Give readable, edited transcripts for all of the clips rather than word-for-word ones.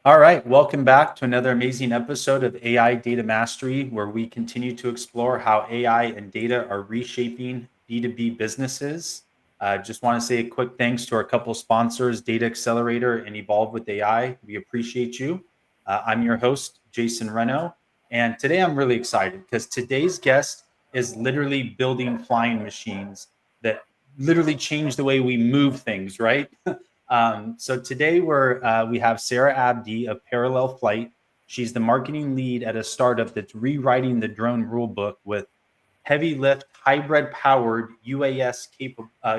All right, welcome back to another amazing episode of AI Data Mastery, where we continue to explore how AI and data are reshaping B2B businesses. Just want to say a quick thanks to our couple sponsors, Data Accelerator and Evolve with AI. We appreciate you. I'm your host, Jason Renaud, and today I'm really excited because today's guest is literally building flying machines that literally change the way we move things, right? So today we have Sarah Abdi of Parallel Flight. She's the marketing lead at a startup that's rewriting the drone rulebook with heavy lift, hybrid powered UAS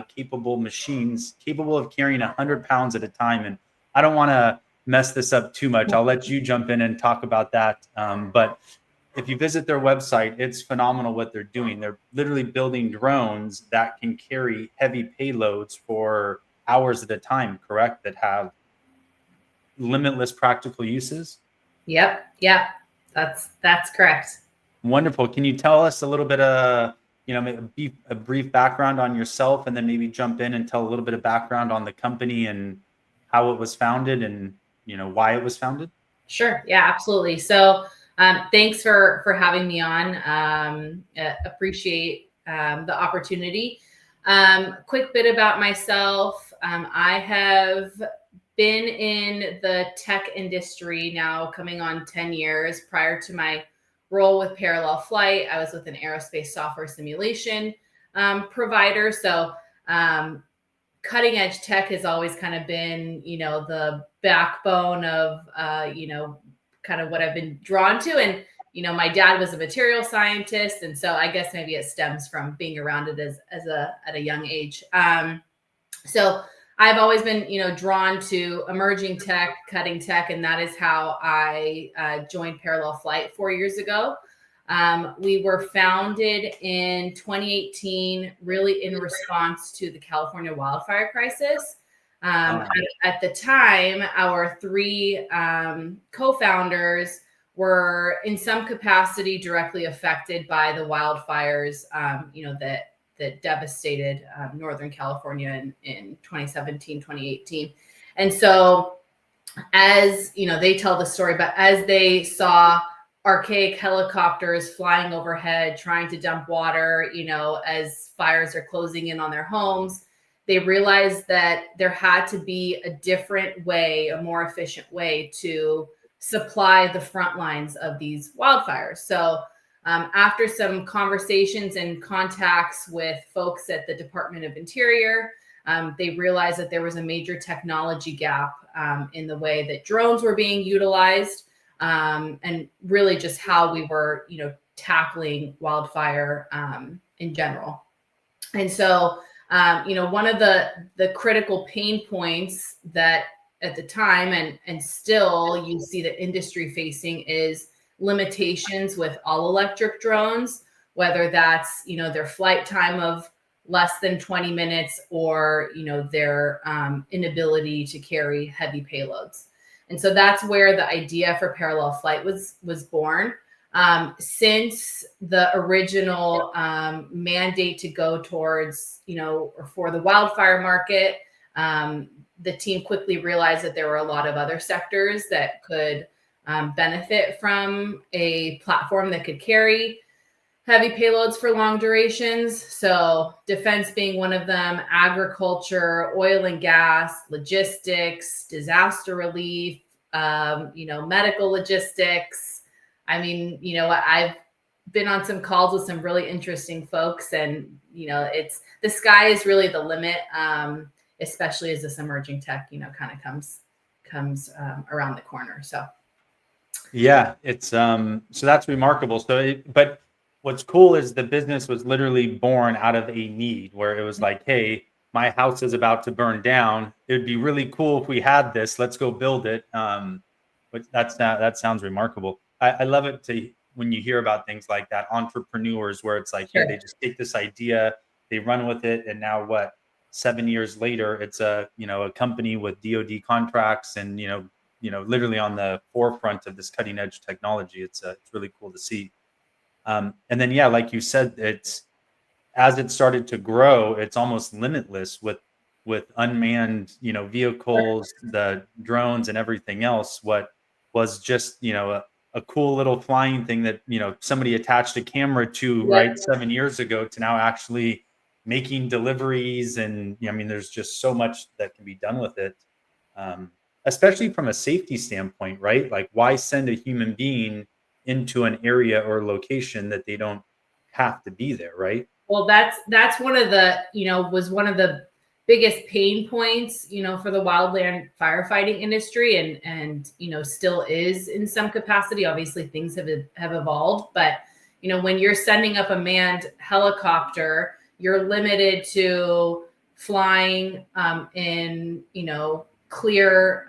capable machines capable of carrying 100 pounds at a time. And I don't want to mess this up too much. I'll let you jump in and talk about that. But if you visit their website, it's phenomenal what they're doing. They're literally building drones that can carry heavy payloads for hours at a time, correct? That have limitless practical uses. Yep, that's correct. Wonderful. Can you tell us a little bit maybe a brief background on yourself, and then maybe jump in and tell a little bit of background on the company and how it was founded and why it was founded? Sure. Yeah, absolutely. So, thanks for having me on. Appreciate the opportunity. Quick bit about myself. I have been in the tech industry now coming on 10 years. Prior to my role with Parallel Flight, I was with an aerospace software simulation provider. So, cutting edge tech has always kind of been, the backbone of, kind of what I've been drawn to. And, my dad was a material scientist. And so I guess maybe it stems from being around it at a young age. So I've always been, drawn to emerging tech, cutting tech. And that is how I joined Parallel Flight 4 years ago. We were founded in 2018, really in response to the California wildfire crisis. At the time, our three co-founders were in some capacity directly affected by the wildfires, that devastated Northern California in 2017, 2018. And so, as they tell the story, but as they saw archaic helicopters flying overhead, trying to dump water, as fires are closing in on their homes, they realized that there had to be a different way, a more efficient way to supply the front lines of these wildfires. So after some conversations and contacts with folks at the Department of Interior, they realized that there was a major technology gap in the way that drones were being utilized, and really just how we were, tackling wildfire in general. And so, one of the critical pain points that at the time and still you see the industry facing is limitations with all electric drones, whether that's, their flight time of less than 20 minutes or, their inability to carry heavy payloads. And so that's where the idea for Parallel Flight was born. Since the original mandate to go towards, or for the wildfire market, the team quickly realized that there were a lot of other sectors that could benefit from a platform that could carry heavy payloads for long durations. So defense being one of them, agriculture, oil and gas, logistics, disaster relief, medical logistics. I mean, I've been on some calls with some really interesting folks, and, it's the sky is really the limit, especially as this emerging tech, kind of comes around the corner. So. Yeah, it's so that's remarkable. But what's cool is the business was literally born out of a need where it was like, hey, my house is about to burn down. It would be really cool if we had this. Let's go build it. But that sounds remarkable. I love it when you hear about things like that, entrepreneurs, where it's like, Sure. hey, they just take this idea, they run with it, and now what? 7 years later, it's a company with DoD contracts and literally on the forefront of this cutting edge technology. It's really cool to see. And then, like you said, as it started to grow, it's almost limitless with with unmanned, vehicles, the drones and everything else, what was just, a cool little flying thing that, somebody attached a camera to, Yep. right, 7 years ago, to now actually making deliveries. And I mean, there's just so much that can be done with it. Um, Especially from a safety standpoint, right? Like, why send a human being into an area or location that they don't have to be there, right? Well, that's one of the, was one of the biggest pain points, for the wildland firefighting industry, and still is in some capacity. Obviously, things have evolved, but when you're sending up a manned helicopter, you're limited to flying in clear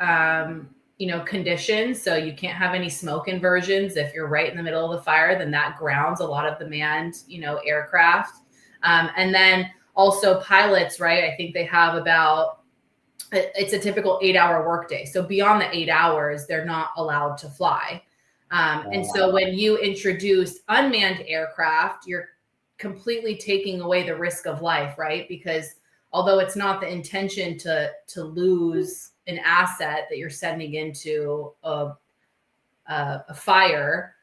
conditions. So you can't have any smoke inversions. If you're right in the middle of the fire, then that grounds a lot of the manned aircraft. And then also pilots, right? I think they have it's a typical 8-hour workday. So beyond the 8 hours, they're not allowed to fly. And so when you introduce unmanned aircraft, you're completely taking away the risk of life, right? Because although it's not the intention to lose an asset that you're sending into a fire,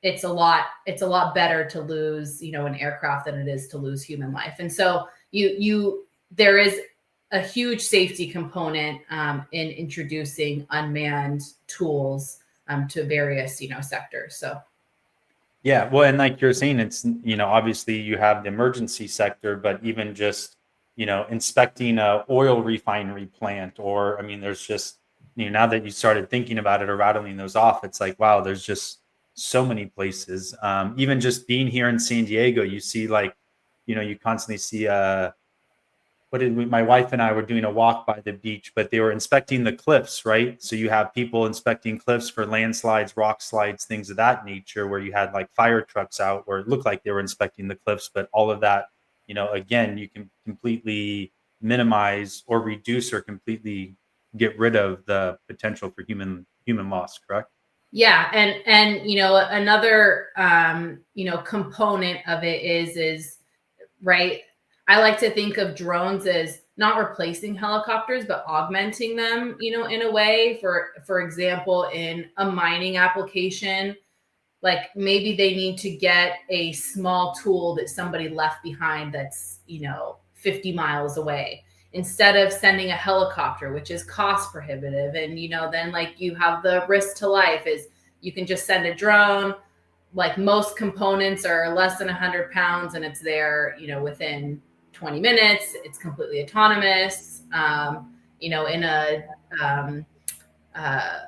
it's a lot better to lose an aircraft than it is to lose human life. And so there is a huge safety component in introducing unmanned tools to various sectors. So Yeah, well, and like you're saying, it's, obviously you have the emergency sector, but even just, inspecting a oil refinery plant, or I mean, there's just, now that you started thinking about it or rattling those off, it's like, wow, there's just so many places. Even just being here in San Diego, you see, like, you constantly see my wife and I were doing a walk by the beach, but they were inspecting the cliffs, right? So you have people inspecting cliffs for landslides, rock slides, things of that nature, where you had like fire trucks out where it looked like they were inspecting the cliffs, but all of that, again, you can completely minimize or reduce or completely get rid of the potential for human loss, correct? yeah, and another component of it is right. I like to think of drones as not replacing helicopters, but augmenting them, in a way. For example, in a mining application, like maybe they need to get a small tool that somebody left behind that's 50 miles away, instead of sending a helicopter, which is cost prohibitive. And then like you have the risk to life is you can just send a drone. Like most components are less than 100 pounds and it's there within 20 minutes. It's completely autonomous. In a uh,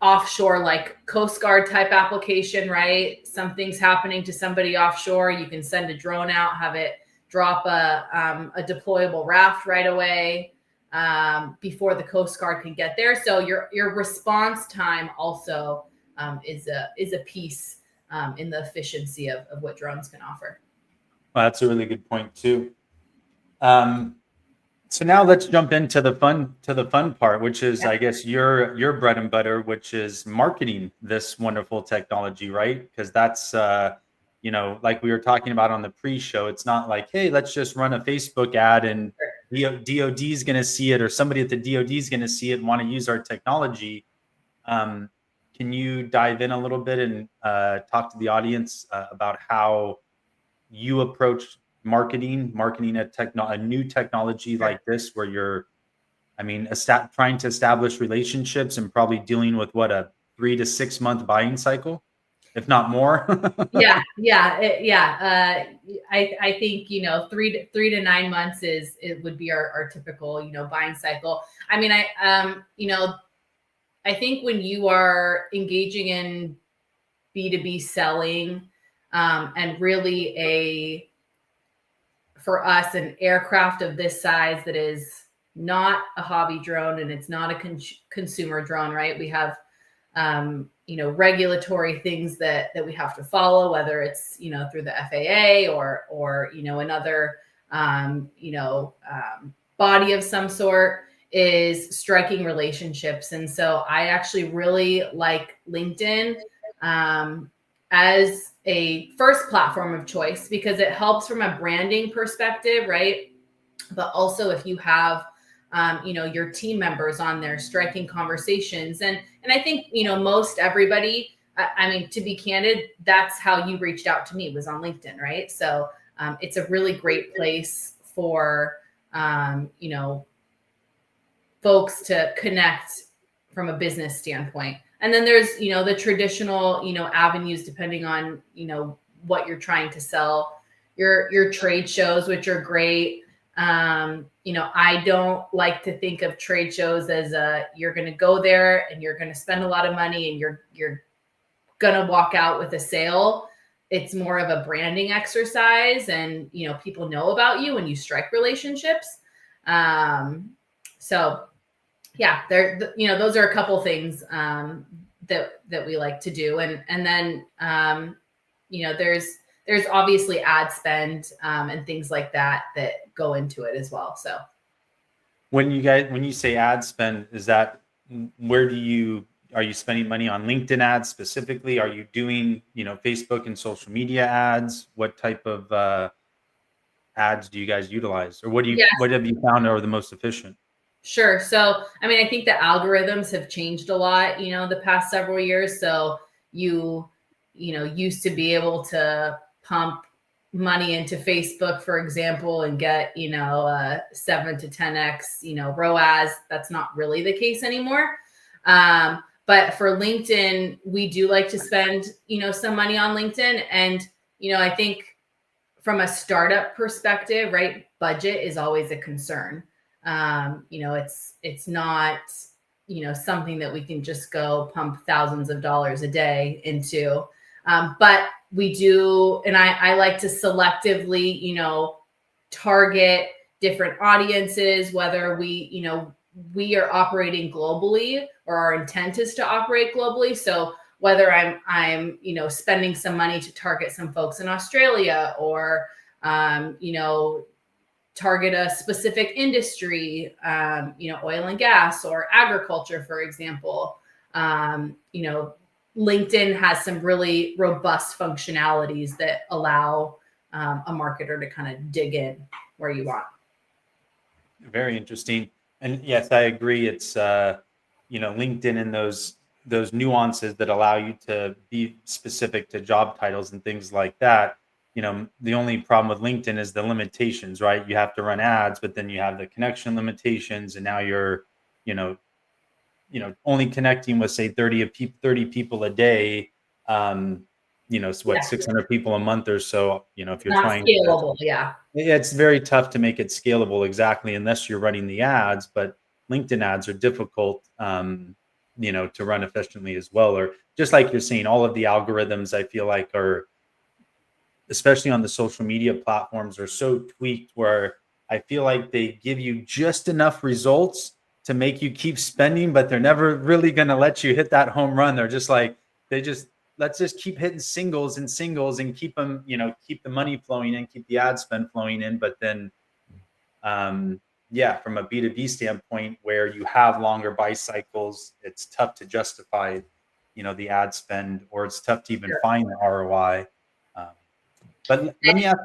offshore, like Coast Guard type application, right? Something's happening to somebody offshore. You can send a drone out, have it drop a deployable raft right away before the Coast Guard can get there. So your response time also is a piece in the efficiency of what drones can offer. Well, that's a really good point too. Um, So now let's jump into the fun part, which is, I guess, your bread and butter, which is marketing this wonderful technology, right? Because that's like we were talking about on the pre-show. It's not like, hey, let's just run a Facebook ad and DoD is going to see it, or somebody at the DoD is going to see it and want to use our technology. Um, can you dive in a little bit and talk to the audience about how you approach marketing a new technology like this, where you're, I mean, trying to establish relationships and probably dealing with what, a 3 to 6 month buying cycle, if not more? Yeah. I think 3 to 9 months it would be our typical buying cycle. I mean, I think when you are engaging in B2B selling, and really for us, an aircraft of this size that is not a hobby drone and it's not a consumer drone, right? We have, regulatory things that we have to follow, whether it's, through the FAA or another, body of some sort, is striking relationships. And so I actually really like LinkedIn as a first platform of choice because it helps from a branding perspective, right? But also if you have your team members on there, striking conversations. And I think, most everybody, I mean, to be candid, that's how you reached out to me, was on LinkedIn, right? So it's a really great place for, folks to connect from a business standpoint. And then there's, the traditional, avenues, depending on, what you're trying to sell, your trade shows, which are great. I don't like to think of trade shows as you're going to go there and you're going to spend a lot of money and you're going to walk out with a sale. It's more of a branding exercise, and, people know about you and you strike relationships. So yeah, those are a couple things that we like to do. And then, there's obviously ad spend and things like that go into it as well. So When you say ad spend, is that are you spending money on LinkedIn ads specifically? Are you doing, Facebook and social media ads? What type of ads do you guys utilize, or what yes, have you found are the most efficient? sure. So, I mean, I think the algorithms have changed a lot, the past several years. So you used to be able to pump money into Facebook, for example, and get, 7 to 10x, ROAS. That's not really the case anymore. But for LinkedIn, we do like to spend, some money on LinkedIn. And, I think from a startup perspective, right, budget is always a concern. It's not, something that we can just go pump thousands of dollars a day into. But we do, and I like to selectively, target different audiences, whether we are operating globally, or our intent is to operate globally. So whether I'm spending some money to target some folks in Australia, or target a specific industry, oil and gas or agriculture, for example. LinkedIn has some really robust functionalities that allow a marketer to kind of dig in where you want. Very interesting. And yes, I agree. It's LinkedIn and those nuances that allow you to be specific to job titles and things like that. The only problem with LinkedIn is the limitations, right? You have to run ads, but then you have the connection limitations, and now you're, only connecting with, say, 30 people a day. So what, 600 people a month or so, if you're Not trying scalable. Yeah. It's very tough to make it scalable, exactly, unless you're running the ads. But LinkedIn ads are difficult, to run efficiently as well. Or just like you're saying, all of the algorithms, I feel like, are, especially on the social media platforms, are so tweaked where I feel like they give you just enough results to make you keep spending, but they're never really going to let you hit that home run. They're just like, let's just keep hitting singles and keep them, keep the money flowing in, keep the ad spend flowing in. But then, from a B2B standpoint, where you have longer buy cycles, it's tough to justify, the ad spend, or it's tough to even find the ROI. But let me ask.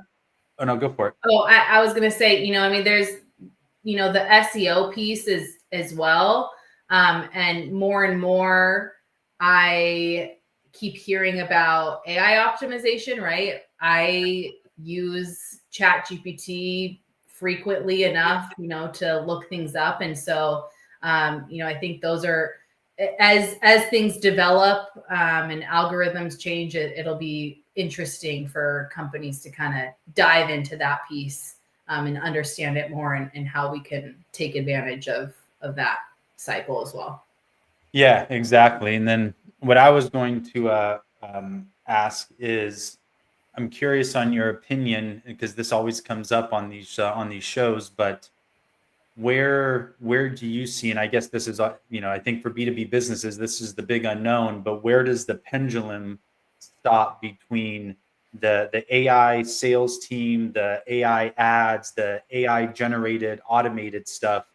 Oh no, go for it. Oh, I was going to say, there's, the SEO piece is as well. And more, I keep hearing about AI optimization, right? I use ChatGPT frequently enough, to look things up. And so, I think those are, as things develop and algorithms change, it'll be interesting for companies to kind of dive into that piece and understand it more, and how we can take advantage of that cycle as well. Yeah, exactly. And then what I was going to ask is, I'm curious on your opinion, because this always comes up on these shows, but where do you see, and I guess this is, I think for B2B businesses, this is the big unknown, but where does the pendulum stop between the AI sales team, the AI ads, the AI generated automated stuff,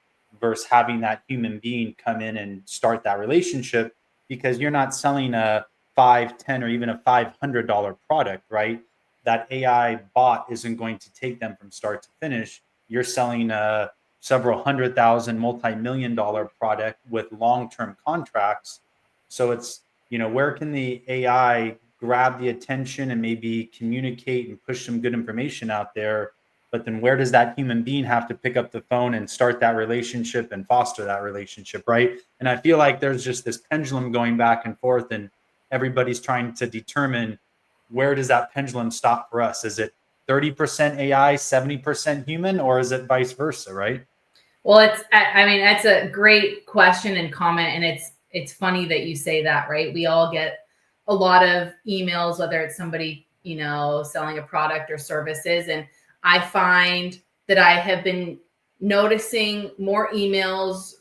versus having that human being come in and start that relationship? Because you're not selling a 5, 10, or even a $500 product, right? That AI bot isn't going to take them from start to finish. You're selling a several $100,000, multi-million dollar product with long-term contracts. So it's, where can the AI grab the attention and maybe communicate and push some good information out there? But then where does that human being have to pick up the phone and start that relationship and foster that relationship, right? And I feel like there's just this pendulum going back and forth, and everybody's trying to determine, where does that pendulum stop for us? Is it 30% AI, 70% human, or is it vice versa, right? Well, I mean, that's a great question and comment. And it's funny that you say that, right? We all get a lot of emails, whether it's somebody, selling a product or services. And I find that I have been noticing more emails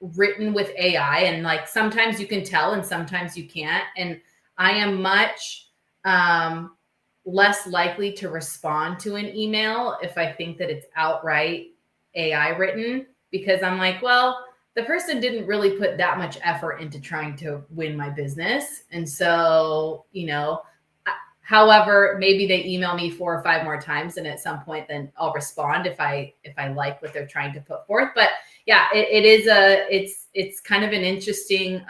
written with AI, and like sometimes you can tell and sometimes you can't. And I am much less likely to respond to an email if I think that it's outright AI written, because I'm like, well, the person didn't really put that much effort into trying to win my business. And so, however, maybe they email me 4 or 5 more times, and at some point then I'll respond if I like what they're trying to put forth. But yeah, it's kind of an interesting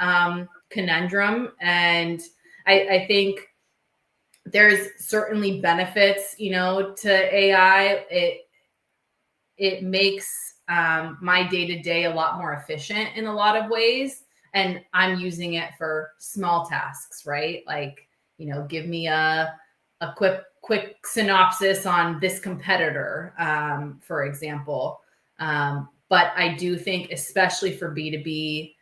conundrum. And I think there's certainly benefits, to AI. It makes my day-to-day a lot more efficient in a lot of ways. And I'm using it for small tasks, right? Like, give me a quick synopsis on this competitor, for example. But I do think, especially for B2B,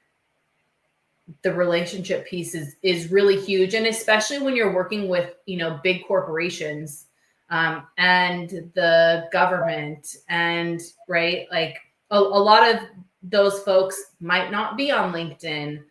the relationship piece is really huge. And especially when you're working with, big corporations, and the government, and right, like a lot of those folks might not be on LinkedIn,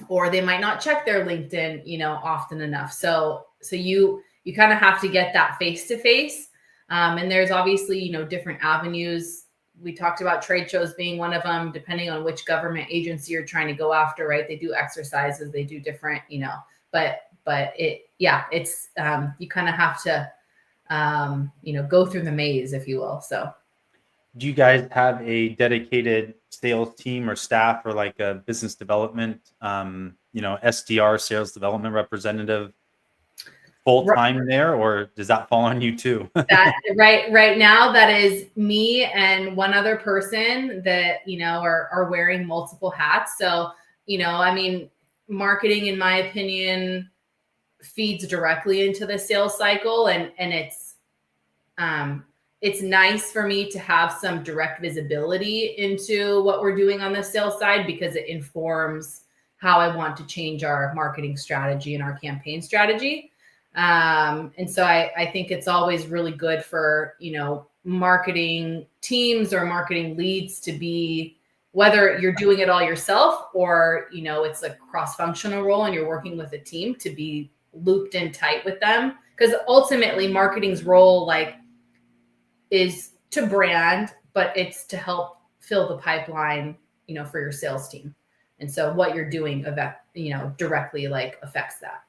or they might not check their LinkedIn, often enough. So you kind of have to get that face to face. And there's obviously, different avenues. We talked about trade shows being one of them, depending on which government agency you're trying to go after, right? They do exercises, they do different, but it's you kind of have to, go through the maze, if you will. So Do you guys have a dedicated sales team or staff, or like a business development, SDR, sales development representative, full time there, or does that fall on you too? that right now, that is me and one other person that, are wearing multiple hats. So, I mean, marketing, in my opinion, feeds directly into the sales cycle. And it's nice for me to have some direct visibility into what we're doing on the sales side, because it informs how I want to change our marketing strategy and our campaign strategy. And so I think it's always really good for, marketing teams or marketing leads to be, whether you're doing it all yourself or, it's a cross-functional role and you're working with a team, to be looped in tight with them. Because ultimately marketing's role, is to brand, but it's to help fill the pipeline, for your sales team. And so what you're doing, directly affects that.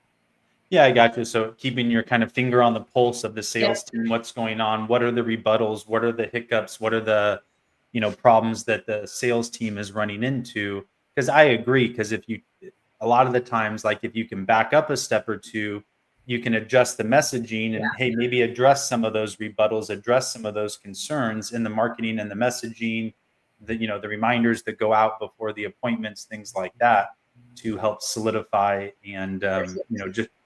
Yeah, I got you. So keeping your kind of finger on the pulse of the sales team, what's going on, what are the rebuttals, what are the hiccups, what are the, problems that the sales team is running into? Because I agree, because a lot of the times, like if you can back up a step or two, you can adjust the messaging and hey, maybe address some of those rebuttals, address some of those concerns in the marketing and the messaging, the reminders that go out before the appointments, things like that, to help solidify and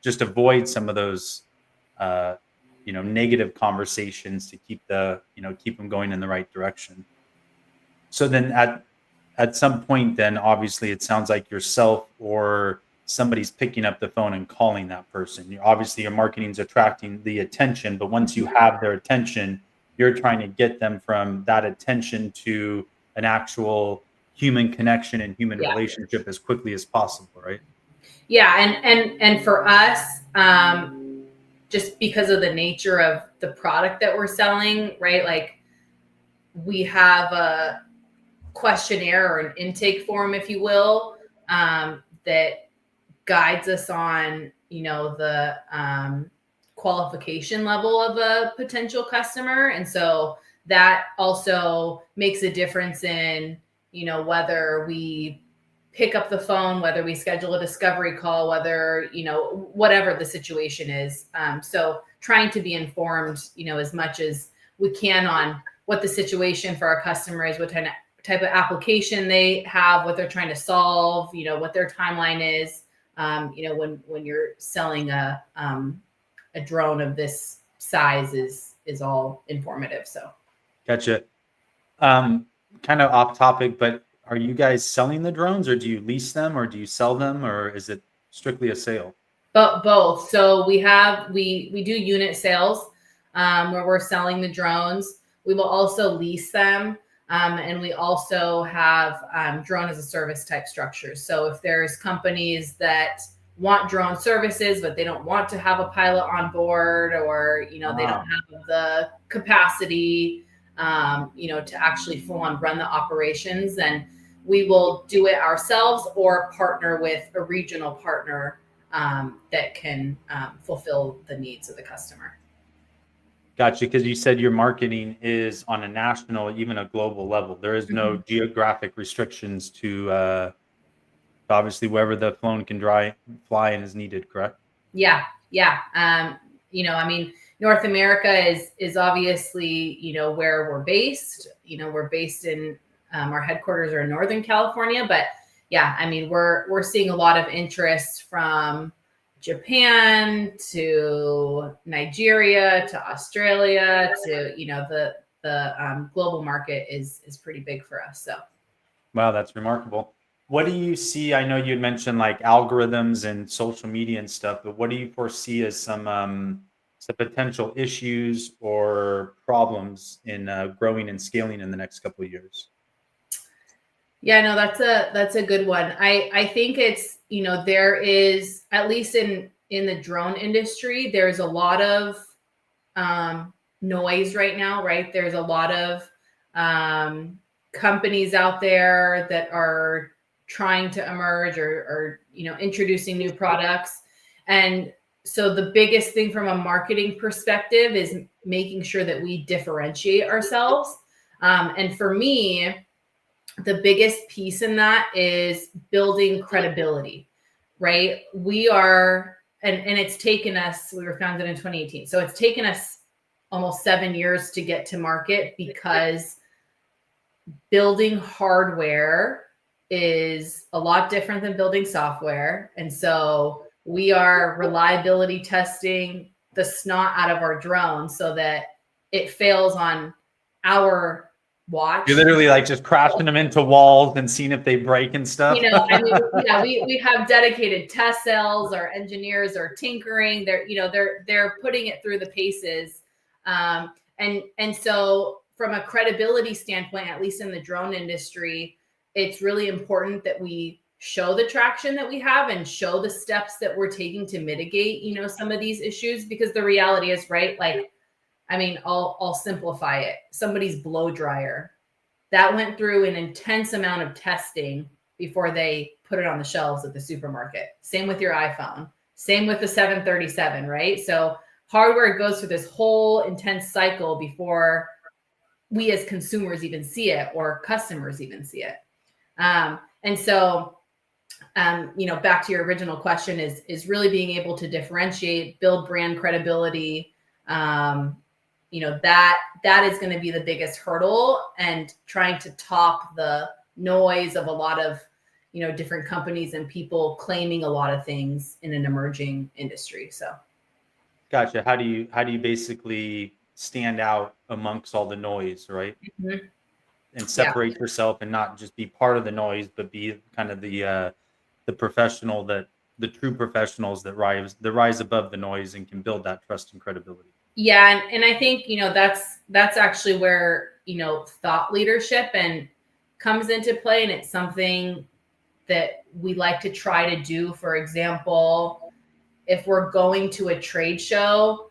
just avoid some of those negative conversations, to keep keep them going in the right direction. So then at some point, then obviously it sounds like yourself or somebody's picking up the phone and calling that person. Obviously your marketing's attracting the attention, but once you have their attention, you're trying to get them from that attention to an actual human connection and human relationship as quickly as possible, right? Yeah. And for us, just because of the nature of the product that we're selling, right? Like, we have a questionnaire or an intake form, if you will, that guides us on, the qualification level of a potential customer. And so that also makes a difference in, whether we pick up the phone, whether we schedule a discovery call, whether, whatever the situation is. So trying to be informed, as much as we can on what the situation for our customer is, what type of application they have, what they're trying to solve, what their timeline is. When you're selling a drone of this size is all informative. So. Gotcha. Kind of off topic, but are you guys selling the drones, or do you lease them, or do you sell them, or is it strictly a sale? But both. So we do unit sales, where we're selling the drones. We will also lease them. And we also have drone as a service type structures. So if there's companies that want drone services, but they don't want to have a pilot on board, or, they don't have the capacity, to actually full on run the operations, then we will do it ourselves or partner with a regional partner that can fulfill the needs of the customer. Gotcha. Because you said your marketing is on a national, even a global level. There is no geographic restrictions to obviously wherever the phone can fly and is needed, correct? Yeah. North America is obviously, where we're based. We're based in our headquarters are in Northern California, but yeah, we're seeing a lot of interest from Japan to Nigeria to Australia to, the global market is pretty big for us. So. Wow, that's remarkable. What do you see? I know you had mentioned like algorithms and social media and stuff, but what do you foresee as some potential issues or problems in growing and scaling in the next couple of years? Yeah, no, that's a good one. I think it's, there is, at least in the drone industry, there's a lot of noise right now, right? There's a lot of companies out there that are trying to emerge or introducing new products. And so the biggest thing from a marketing perspective is making sure that we differentiate ourselves. And for me, the biggest piece in that is building credibility, right? We are, and it's taken us, we were founded in 2018. So it's taken us almost 7 years to get to market, because building hardware is a lot different than building software. And so we are reliability testing the snot out of our drone so that it fails on our watch. You're literally like just crashing them into walls and seeing if they break and stuff. We have dedicated test cells. Our engineers are tinkering. They're putting it through the paces. And so from a credibility standpoint, at least in the drone industry, it's really important that we show the traction that we have and show the steps that we're taking to mitigate, some of these issues, because the reality is, right, like, I'll simplify it. Somebody's blow dryer that went through an intense amount of testing before they put it on the shelves at the supermarket. Same with your iPhone, same with the 737, right? So hardware goes through this whole intense cycle before we as consumers even see it, or customers even see it. And so, back to your original question is really being able to differentiate, build brand credibility. That is going to be the biggest hurdle, and trying to top the noise of a lot of, different companies and people claiming a lot of things in an emerging industry. So. Gotcha. How do you basically stand out amongst all the noise, right? Mm-hmm. And separate yourself and not just be part of the noise, but be kind of the professional, the true professionals that rise above the noise and can build that trust and credibility. Yeah. And I think, that's actually where, thought leadership and comes into play. And it's something that we like to try to do. For example, if we're going to a trade show,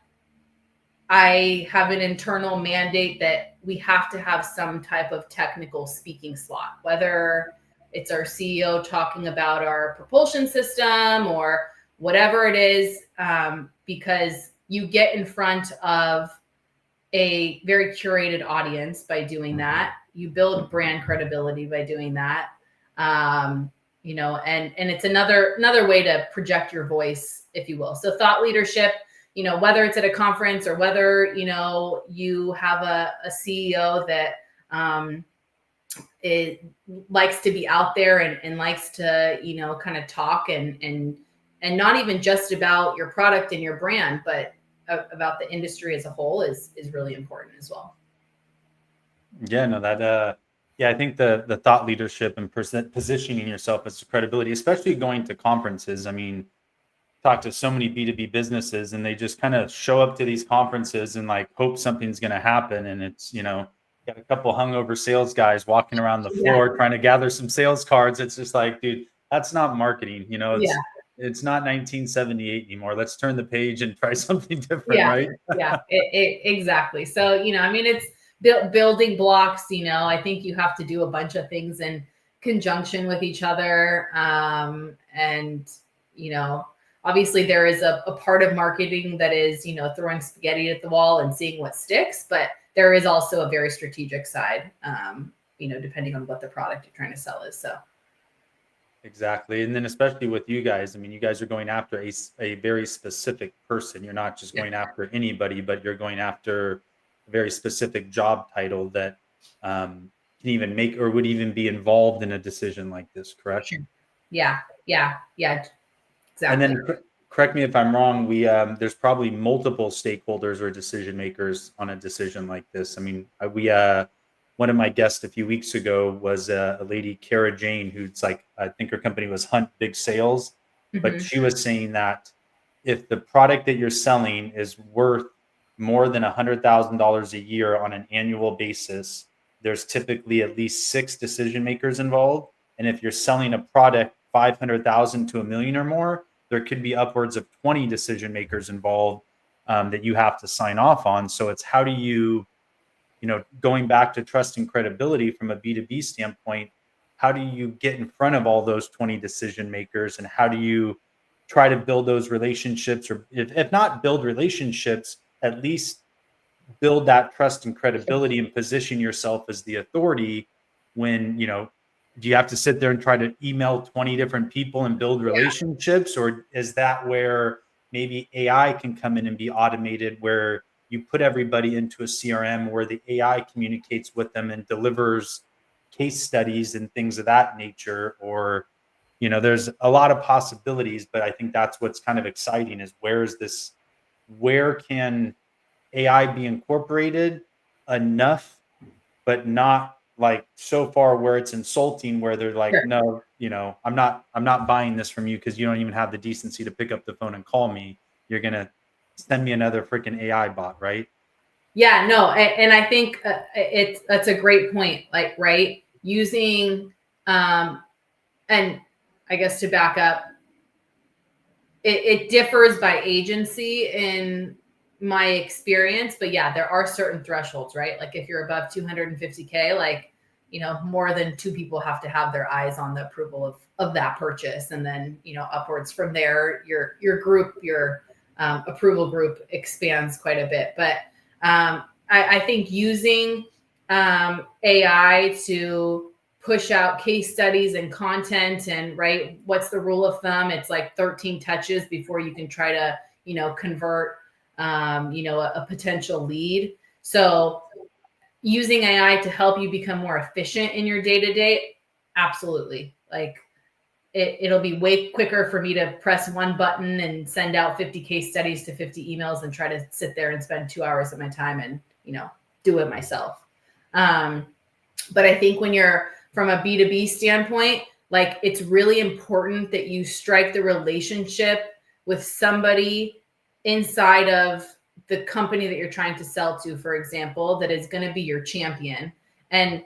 I have an internal mandate that we have to have some type of technical speaking slot, whether it's our CEO talking about our propulsion system or whatever it is, because you get in front of a very curated audience by doing that. You build brand credibility by doing that. You know, and it's another way to project your voice, if you will. So thought leadership, you know, whether it's at a conference or whether, you know, you have a CEO that it likes to be out there and likes to, you know, kind of talk and not even just about your product and your brand, but about the industry as a whole is really important as well. Yeah, no, that yeah, I think the thought leadership and positioning yourself as credibility, especially going to conferences. I mean, talk to so many B2B businesses and they just kind of show up to these conferences and like hope something's going to happen. And it's, you know, got a couple hungover sales guys walking around the Yeah. floor trying to gather some sales cards. It's just like, dude, that's not marketing. You know, Yeah. it's not 1978 anymore. Let's turn the page and try something different, Yeah. right? Yeah, exactly. So, you know, I mean, it's building blocks, you know, I think you have to do a bunch of things in conjunction with each other. And, you know, obviously there is a part of marketing that is, you know, throwing spaghetti at the wall and seeing what sticks, but there is also a very strategic side, you know, depending on what the product you're trying to sell is. So. Exactly. And then especially with you guys, I mean, you guys are going after a very specific person. You're not just Yeah. going after anybody, but you're going after a very specific job title that can even make or would even be involved in a decision like this, correct? Sure. Yeah. Yeah. Yeah. And Exactly. then correct me if I'm wrong, there's probably multiple stakeholders or decision makers on a decision like this. I mean, one of my guests a few weeks ago was a lady, Kara Jane, who's like, I think her company was Hunt Big Sales, but Mhm. she was saying that if the product that you're selling is worth more than $100,000 a year on an annual basis, there's typically at least 6 decision makers involved. And if you're selling a product 500,000 to a million or more, there could be upwards of 20 decision makers involved that you have to sign off on. So it's how do you, you know, going back to trust and credibility from a B2B standpoint, how do you get in front of all those 20 decision makers and how do you try to build those relationships or if not build relationships, at least build that trust and credibility and position yourself as the authority when, you know, do you have to sit there and try to email 20 different people and build Yeah. relationships? Or is that where maybe AI can come in and be automated where you put everybody into a CRM where the AI communicates with them and delivers case studies and things of that nature? Or, you know, there's a lot of possibilities, but I think that's what's kind of exciting is where can AI be incorporated enough, but not like so far where it's insulting, where they're like, Sure. no, you know, I'm not buying this from you because you don't even have the decency to pick up the phone and call me. You're gonna send me another freaking AI bot, right? Yeah, no, and I think that's a great point. Like, right, using and I guess to back up, it differs by agency in my experience, but yeah, there are certain thresholds, right? Like if you're above 250K, like, you know, more than 2 people have to have their eyes on the approval of that purchase, and then, you know, upwards from there, your group, your approval group expands quite a bit. But I think using AI to push out case studies and content, and right, what's the rule of thumb? It's like 13 touches before you can try to, you know, convert, you know, a potential lead. So using AI to help you become more efficient in your day-to-day, absolutely. Like it'll be way quicker for me to press one button and send out 50 case studies to 50 emails and try to sit there and spend 2 hours of my time and, you know, do it myself. But I think when you're from a B2B standpoint, like it's really important that you strike the relationship with somebody inside of the company that you're trying to sell to, for example, that is going to be your champion. And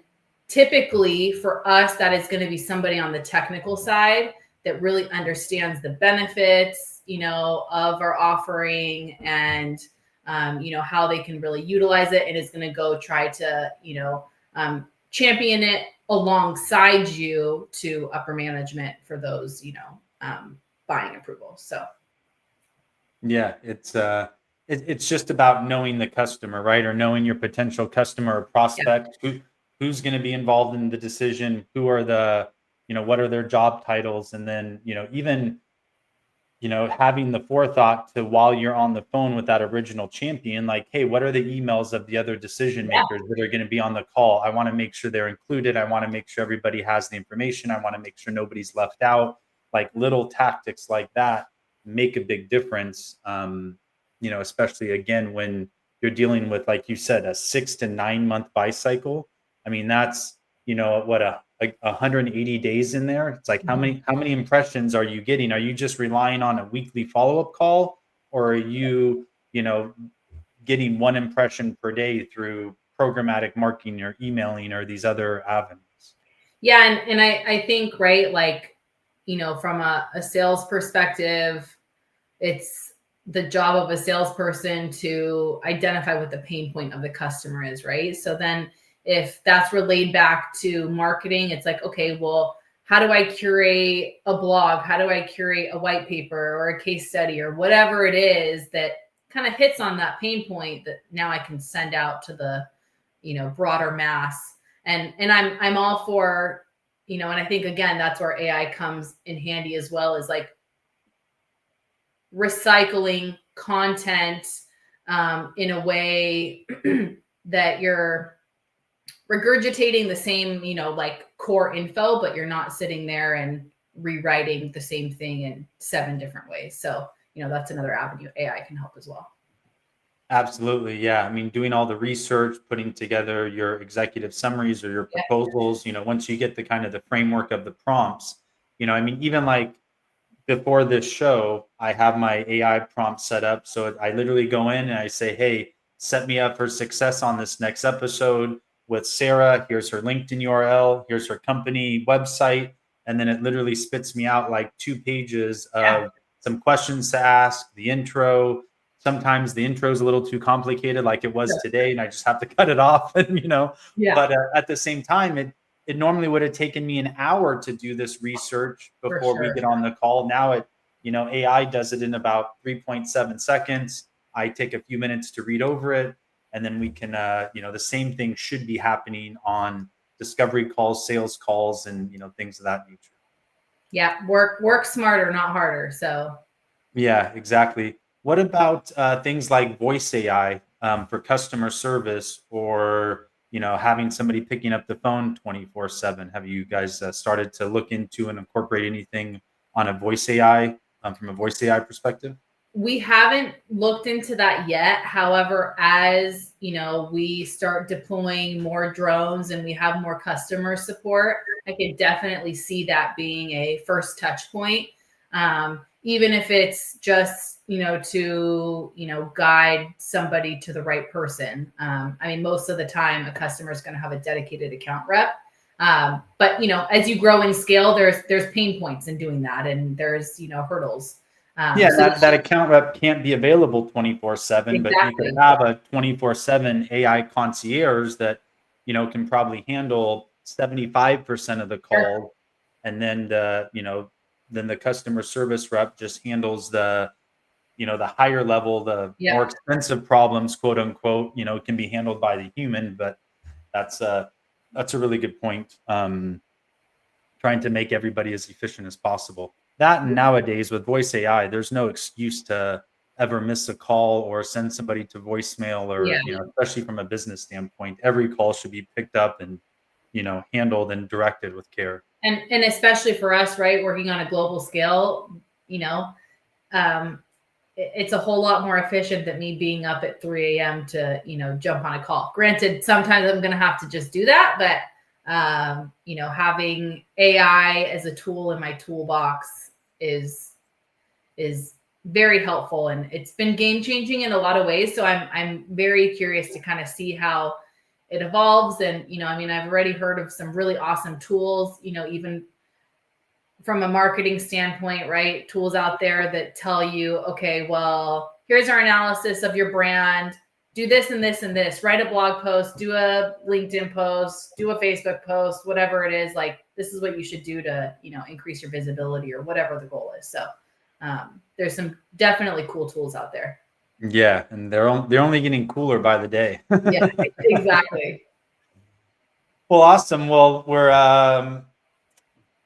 typically for us, that is going to be somebody on the technical side that really understands the benefits, you know, of our offering and, you know, how they can really utilize it, and is going to go try to, you know, champion it alongside you to upper management for those, you know, buying approvals. So Yeah, it's it's just about knowing the customer, right? Or knowing your potential customer or Yeah. prospect, who's going to be involved in the decision, who are the, what are their job titles, and then, even having the forethought to, while you're on the phone with that original champion, like, hey, what are the emails of the other decision Yeah. makers that are going to be on the call? I want to make sure they're included. I want to make sure everybody has the information. I want to make sure nobody's left out. Like little tactics like that make a big difference. Especially again when you're dealing with, like you said, a 6 to 9 month buy cycle. I mean, that's what like 180 days in there. It's like how Mhm. many impressions are you getting? Are you just relying on a weekly follow-up call, or are you getting one impression per day through programmatic marketing or emailing or these other avenues? Yeah, and I think, right, like, from a sales perspective, it's the job of a salesperson to identify what the pain point of the customer is, right? So then if that's relayed back to marketing, it's like, okay, well, how do I curate a blog? How do I curate a white paper or a case study or whatever it is that kind of hits on that pain point that now I can send out to the, broader mass. And I'm all for, and I think again, that's where AI comes in handy as well, is like recycling content in a way that you're regurgitating the same, like core info, but you're not sitting there and rewriting the same thing in 7 different ways. So, that's another avenue AI can help as well. Absolutely. Yeah. I mean, doing all the research, putting together your executive summaries or your Yeah. proposals, once you get the kind of the framework of the prompts, I mean, even like before this show, I have my AI prompt set up. So I literally go in and I say, hey, set me up for success on this next episode with Sarah. Here's her LinkedIn URL. Here's her company website. And then it literally spits me out like 2 pages Yeah. of some questions to ask, the intro. Sometimes the intro is a little too complicated, like it was Sure. today, and I just have to cut it off. And Yeah, but at the same time, it normally would have taken me an hour to do this research for before we sure. get on the call. Now AI does it in about 3.7 seconds. I take a few minutes to read over it, and then we can, the same thing should be happening on discovery calls, sales calls, and things of that nature. Yeah, work smarter, not harder. So Yeah, exactly. What about things like voice AI for customer service, or having somebody picking up the phone 24/7? Have you guys started to look into and incorporate anything on a voice AI from a voice AI perspective? we haven't looked into that yet. However, as we start deploying more drones and we have more customer support, I could definitely see that being a first touch point. Even if it's just, to, guide somebody to the right person. I mean, most of the time a customer is going to have a dedicated account rep. But as you grow and scale, there's pain points in doing that, and there's hurdles. Yeah, So that account rep can't be available 24/7, but you could exactly. have a 24/7 AI concierge that, can probably handle 75% of the Sure. call. And then the customer service rep just handles the higher level, the Yeah. more expensive problems, quote unquote, can be handled by the human. But that's a that's a really good point. Trying to make everybody as efficient as possible. That, and nowadays with voice AI, there's no excuse to ever miss a call or send somebody to voicemail, Yeah. or, especially from a business standpoint, every call should be picked up and, handled and directed with care. And especially for us, right, working on a global scale, you know, um, it's a whole lot more efficient than me being up at 3 a.m. to, jump on a call. Granted, sometimes I'm going to have to just do that, but, having AI as a tool in my toolbox is very helpful, and it's been game changing in a lot of ways. So I'm very curious to kind of see how it evolves. And I mean, I've already heard of some really awesome tools, even from a marketing standpoint, right? Tools out there that tell you, okay, well, here's our analysis of your brand. Do this and this and this. Write a blog post, do a LinkedIn post, do a Facebook post, whatever it is. Like, this is what you should do to, increase your visibility or whatever the goal is. So there's some definitely cool tools out there. Yeah, and they're only getting cooler by the day. Yeah, exactly. Well, awesome. Well, we're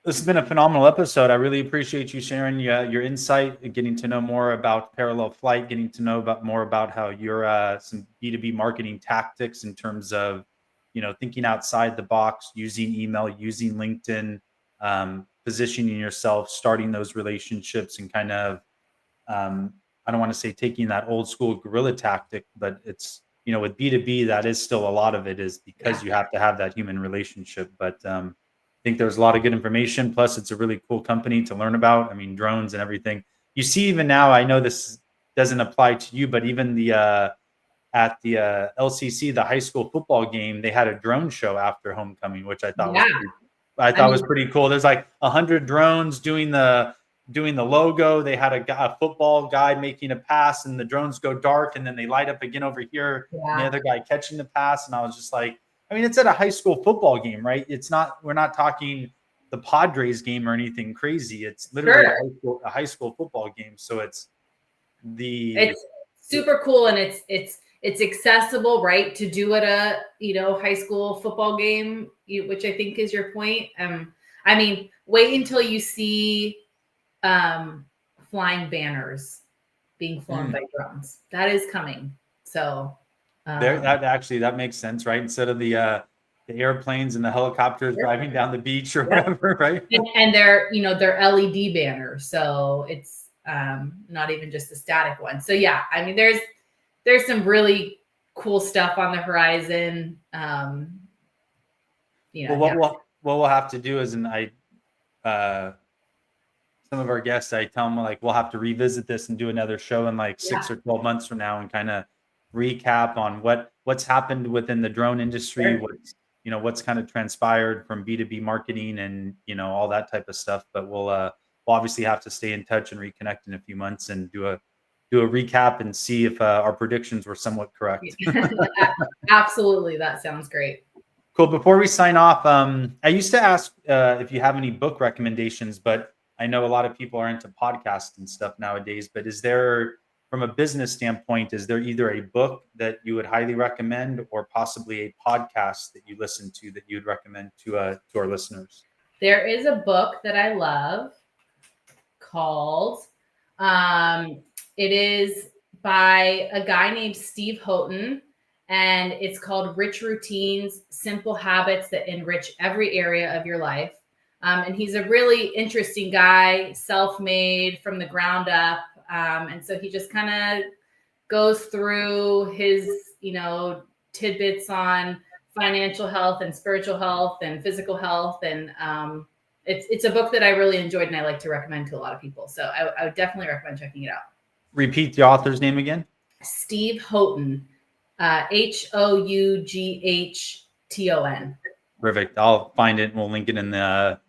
this has been a phenomenal episode. I really appreciate you sharing your insight, getting to know more about parallel flight, getting to know about more about how your some B2B marketing tactics in terms of, thinking outside the box, using email, using LinkedIn, positioning yourself, starting those relationships, and kind of, um, I don't want to say taking that old school guerrilla tactic, but it's, with B2B, that is still a lot of it is Yeah. because you have to have that human relationship. But I think there's a lot of good information. Plus, it's a really cool company to learn about. I mean, drones and everything. You see, even now, I know this doesn't apply to you, but even the at the LCC, the high school football game, they had a drone show after homecoming, which Yeah. I I thought was mean, pretty cool. There's like 100 drones doing the logo. They had a football guy making a pass, and the drones go dark, and then they light up again over here, and the yeah, other guy catching the pass. And I was just like, I mean, it's at a high school football game, right? We're not talking the Padres game or anything crazy. It's literally sure. a high school football game. So it's the It's super cool, and it's accessible, right, to do at a high school football game, which I think is your point. I mean, wait until you see um, flying banners being flown by drones. That is coming. So There, um, that makes sense, right? Instead of the airplanes and the helicopters sure. driving down the beach or Yep. whatever, right? And they're LED banners, so it's not even just a static one. So yeah, I mean, there's some really cool stuff on the horizon. Well, Yeah, what we'll have to do is, and uh, some of our guests, I tell them like we'll have to revisit this and do another show in like yeah, 6 or 12 months from now and kind of recap on what's happened within the drone industry, sure. what's kind of transpired from B2B marketing and all that type of stuff. But we'll obviously have to stay in touch and reconnect in a few months and do a recap and see if our predictions were somewhat correct. Absolutely, that sounds great. Cool. Before we sign off, I used to ask if you have any book recommendations, but I know a lot of people are into podcasts and stuff nowadays. But from a business standpoint, is there either a book that you would highly recommend, or possibly a podcast that you listen to that you'd recommend to our listeners? There is a book that I love called um, it is by a guy named Steve Houghton, and it's called Rich Routines, Simple Habits That Enrich Every Area of Your Life. And he's a really interesting guy, self-made from the ground up. And so he just kind of goes through his, tidbits on financial health and spiritual health and physical health. And it's a book that I really enjoyed and I like to recommend to a lot of people. So I would definitely recommend checking it out. Repeat the author's name again. Steve Houghton, Houghton. Perfect. I'll find it and we'll link it in the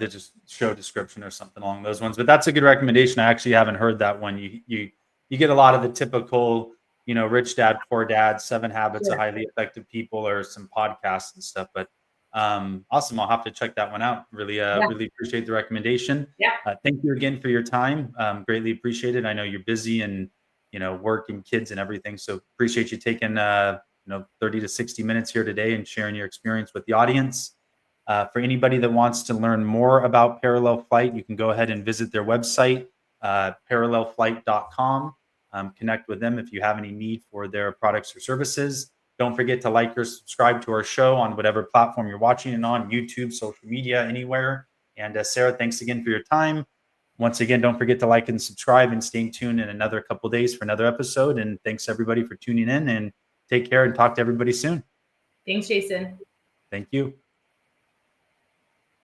just show description or something along those ones. But that's a good recommendation. I actually haven't heard that one. You get a lot of the typical, Rich Dad, Poor Dad, 7 Habits of Sure. Highly Effective People, or some podcasts and stuff. But awesome. I'll have to check that one out. Really, Yeah. really appreciate the recommendation. Yeah. Thank you again for your time. Greatly appreciate it. I know you're busy and work and kids and everything. So appreciate you taking 30 to 60 minutes here today and sharing your experience with the audience. For anybody that wants to learn more about Parallel Flight, you can go ahead and visit their website, parallelflight.com. Connect with them if you have any need for their products or services. Don't forget to like or subscribe to our show on whatever platform you're watching it on, YouTube, social media, anywhere. And Sarah, thanks again for your time. Once again, don't forget to like and subscribe and stay tuned in another couple of days for another episode. And thanks everybody for tuning in, and take care and talk to everybody soon. Thanks, Jason. Thank you.